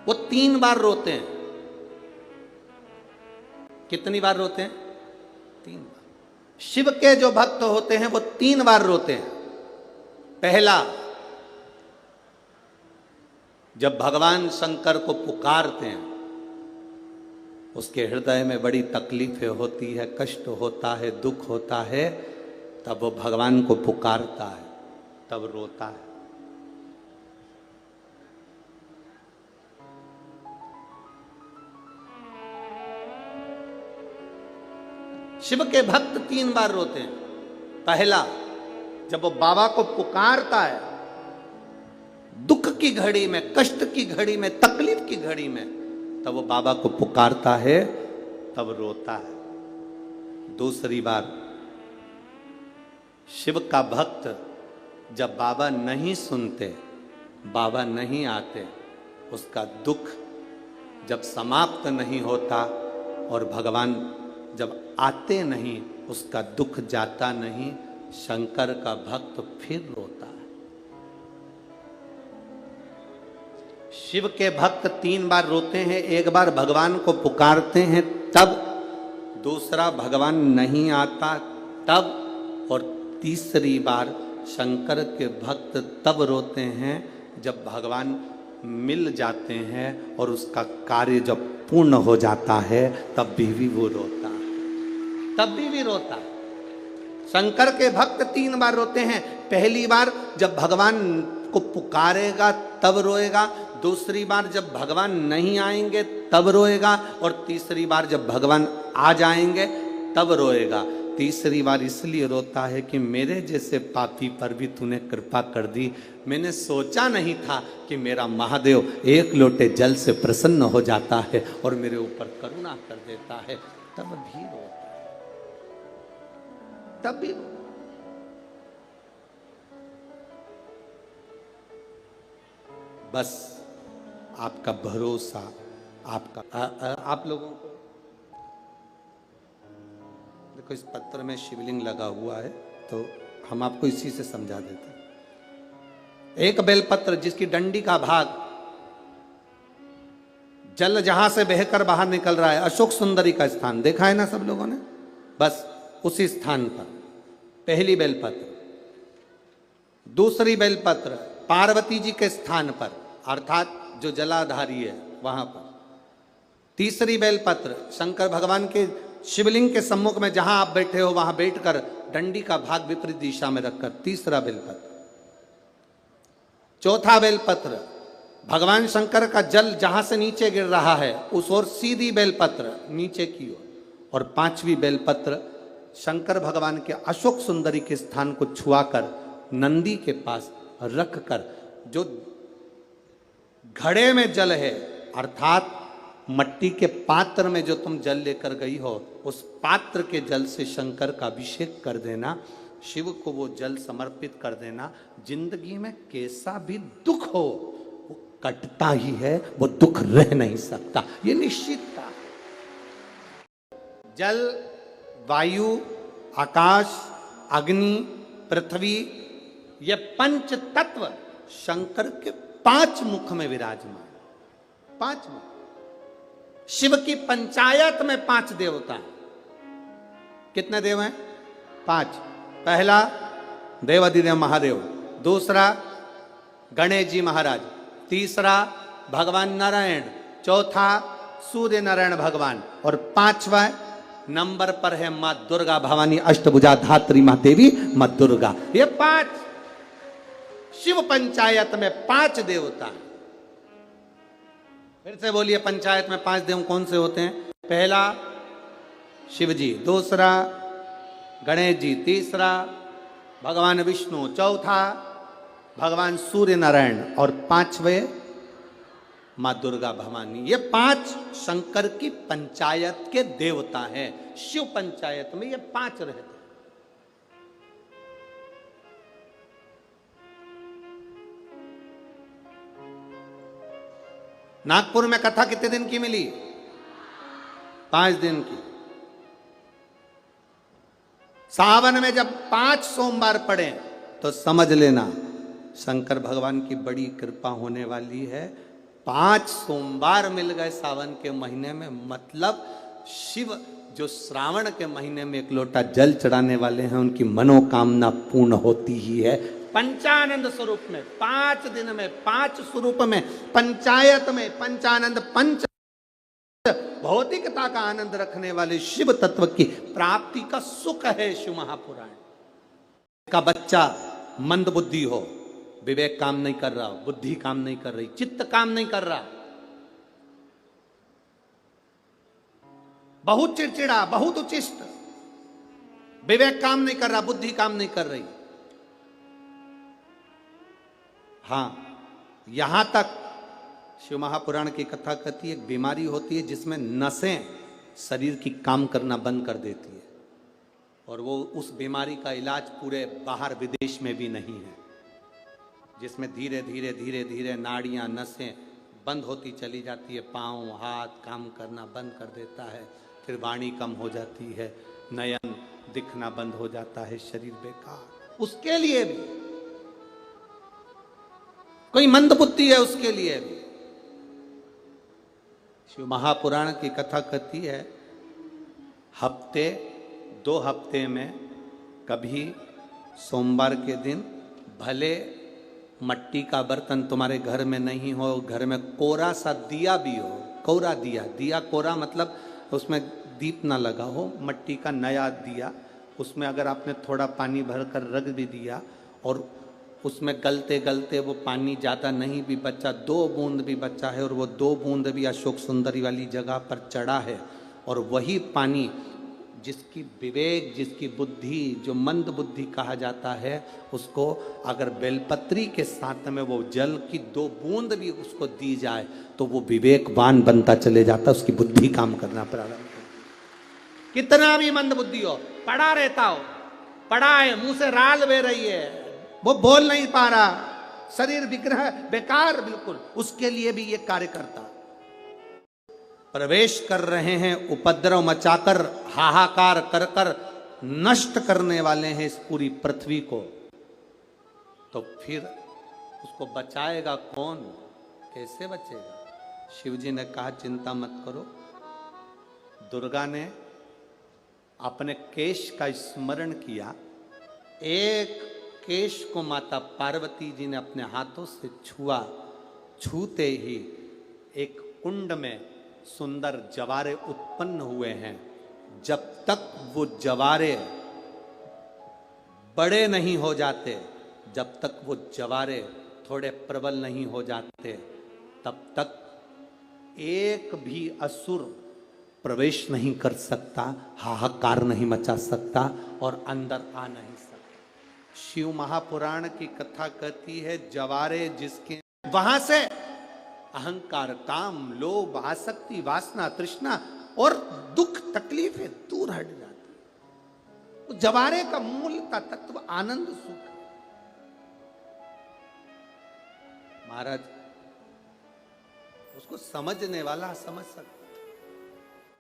वो 3 बार रोते हैं। कितनी बार रोते हैं? 3 बार। शिव के जो भक्त होते हैं वो 3 बार रोते हैं। पहला, जब भगवान शंकर को पुकारते हैं, उसके हृदय में बड़ी तकलीफें होती है, कष्ट होता है, दुख होता है, तब वो भगवान को पुकारता है, तब रोता है। शिव के भक्त 3 बार रोते हैं। पहला, जब वो बाबा को पुकारता है, दुख की घड़ी में, कष्ट की घड़ी में, तकलीफ की घड़ी में, तब वो बाबा को पुकारता है, तब रोता है। दूसरी बार, शिव का भक्त जब बाबा नहीं सुनते, बाबा नहीं आते, उसका दुख जब समाप्त नहीं होता और भगवान जब आते नहीं, उसका दुख जाता नहीं, शंकर का भक्त फिर रोता है। शिव के भक्त 3 बार रोते हैं। एक बार भगवान को पुकारते हैं तब, दूसरा भगवान नहीं आता तब, और तीसरी बार शंकर के भक्त तब रोते हैं जब भगवान मिल जाते हैं और उसका कार्य जब पूर्ण हो जाता है, तब भी वो रोता है, तब भी रोता है। शंकर के भक्त 3 बार रोते हैं। पहली बार जब भगवान को पुकारेगा तब रोएगा, दूसरी बार जब भगवान नहीं आएंगे तब रोएगा, और तीसरी बार जब भगवान आ जाएंगे तब रोएगा। तीसरी बार इसलिए रोता है कि मेरे जैसे पापी पर भी तूने कृपा कर दी। मैंने सोचा नहीं था कि मेरा महादेव एक लोटे जल से प्रसन्न हो जाता है और मेरे ऊपर करुणा कर देता है, तब भी रोता है, तब भी रोता है। बस आपका भरोसा, आपका आप लोगों को देखो, इस पत्र में शिवलिंग लगा हुआ है, तो हम आपको इसी से समझा देते हैं। एक बेलपत्र जिसकी डंडी का भाग, जल जहां से बहकर बाहर निकल रहा है, अशोक सुंदरी का स्थान देखा है ना सब लोगों ने, बस उसी स्थान पर पहली बेलपत्र। दूसरी बेलपत्र पार्वती जी के स्थान पर, अर्थात जो जलाधारी है वहां पर। तीसरी बेलपत्र शंकर भगवान के शिवलिंग के सम्मुख में, जहां आप बैठे हो वहां बैठकर डंडी का भाग विपरीत दिशा में रखकर, तीसरा बेलपत्र। चौथा बेलपत्र भगवान शंकर का जल जहां से नीचे गिर रहा है उस ओर सीधी बेलपत्र नीचे की ओर। और पांचवी बेलपत्र शंकर भगवान के अशोक सुंदरी के स्थान को छुआकर नंदी के पास रखकर, जो घड़े में जल है, अर्थात मट्टी के पात्र में जो तुम जल लेकर गई हो, उस पात्र के जल से शंकर का अभिषेक कर देना, शिव को वो जल समर्पित कर देना। जिंदगी में कैसा भी दुख हो वो कटता ही है, वो दुख रह नहीं सकता, ये निश्चित था। जल, वायु, आकाश, अग्नि, पृथ्वी, ये 5 तत्व शंकर के 5 मुख में विराजमान, 5 मुख। शिव की पंचायत में 5 देवता हैं। कितने देव हैं? 5। पहला देवाधिदेव महादेव, दूसरा गणेश जी महाराज, तीसरा भगवान नारायण, चौथा सूर्य नारायण भगवान, और 5वां नंबर पर है मां दुर्गा भवानी अष्टभुजा धात्री मां देवी मां दुर्गा। ये 5 शिव पंचायत में 5 देवता। फिर से बोलिए, पंचायत में 5 देव कौन से होते हैं? पहला शिव जी, दूसरा गणेश जी, तीसरा भगवान विष्णु, चौथा भगवान सूर्य नारायण, और 5वें मां दुर्गा भवानी। ये 5 शंकर की पंचायत के देवता हैं। शिव पंचायत में ये 5 रहते हैं। नागपुर में कथा कितने दिन की मिली? 5 दिन की। सावन में जब 5 सोमवार पड़े तो समझ लेना शंकर भगवान की बड़ी कृपा होने वाली है। 5 सोमवार मिल गए सावन के महीने में, मतलब शिव जो श्रावण के महीने में 1 लोटा जल चढ़ाने वाले हैं उनकी मनोकामना पूर्ण होती ही है। पंचानंद स्वरूप में 5 दिन में 5 स्वरूप में, पंचायत में पंचानंद, पंच भौतिकता का आनंद रखने वाले शिव तत्व की प्राप्ति का सुख है शिव महापुराण का। बच्चा मंद बुद्धि हो, विवेक काम नहीं कर रहा हो, बुद्धि काम नहीं कर रही, चित्त काम नहीं कर रहा, बहुत चिड़चिड़ा, बहुत उचिष्ट, विवेक काम नहीं कर रहा, बुद्धि काम नहीं कर रही। हां, यहां तक शिव महापुराण की कथा कहती है एक बीमारी होती है जिसमें नसें शरीर की काम करना बंद कर देती है, और वो उस बीमारी का इलाज पूरे बाहर विदेश में भी नहीं है, जिसमें धीरे धीरे धीरे धीरे नाड़ियां नसें बंद होती चली जाती है, पांव हाथ काम करना बंद कर देता है, फिर वाणी कम हो जाती है, नयन दिखना बंद हो जाता है, शरीर बेकार। उसके लिए भी कोई मंद बुद्धि है, उसके लिए भी शिव महापुराण की कथा कहती है 2 हफ्ते में कभी सोमवार के दिन भले मट्टी का बर्तन तुम्हारे घर में नहीं हो, घर में कोरा सा दिया भी हो, कोरा दिया, दिया कोरा मतलब उसमें दीप ना लगा हो, मट्टी का नया दिया, उसमें अगर आपने थोड़ा पानी भरकर रख भी दिया और उसमें गलते गलते वो पानी ज़्यादा नहीं भी बचा, 2 बूंद भी बचा है, और वो 2 बूंद भी अशोक सुंदरी वाली जगह पर चढ़ा है, और वही पानी जिसकी विवेक, जिसकी बुद्धि, जो मंद बुद्धि कहा जाता है, उसको अगर बेलपत्री के साथ में वो जल की 2 बूंद भी उसको दी जाए तो वो विवेकवान बनता चले जाता, उसकी बुद्धि काम करना प्रारंभ कर। कितना भी मंद बुद्धि हो, पड़ा रहता हो, पड़ा है, मुंह से राल बह रही है, वो बोल नहीं पा रहा, शरीर विग्रह बेकार बिल्कुल, उसके लिए भी ये कार्य करता। प्रवेश कर रहे हैं, उपद्रव मचाकर हाहाकार कर कर नष्ट करने वाले हैं इस पूरी पृथ्वी को, तो फिर उसको बचाएगा कौन, कैसे बचेगा? शिव जी ने कहा चिंता मत करो। दुर्गा ने अपने केश का स्मरण किया, एक केश को माता पार्वती जी ने अपने हाथों से छुआ, छूते ही एक कुंड में सुंदर जवारे उत्पन्न हुए हैं। जब तक वो जवारे बड़े नहीं हो जाते, जब तक वो जवारे थोड़े प्रबल नहीं हो जाते, तब तक एक भी असुर प्रवेश नहीं कर सकता, हाहाकार नहीं मचा सकता और अंदर आ नहीं सकता। शिव महापुराण की कथा कहती है जवारे जिसके, वहां से अहंकार, काम, लोभ, आसक्ति, वासना, तृष्णा और दुख तकलीफें दूर हट जाती। तो जवारे का मूल का तत्व आनंद सुख। महाराज उसको समझने वाला समझ सकता।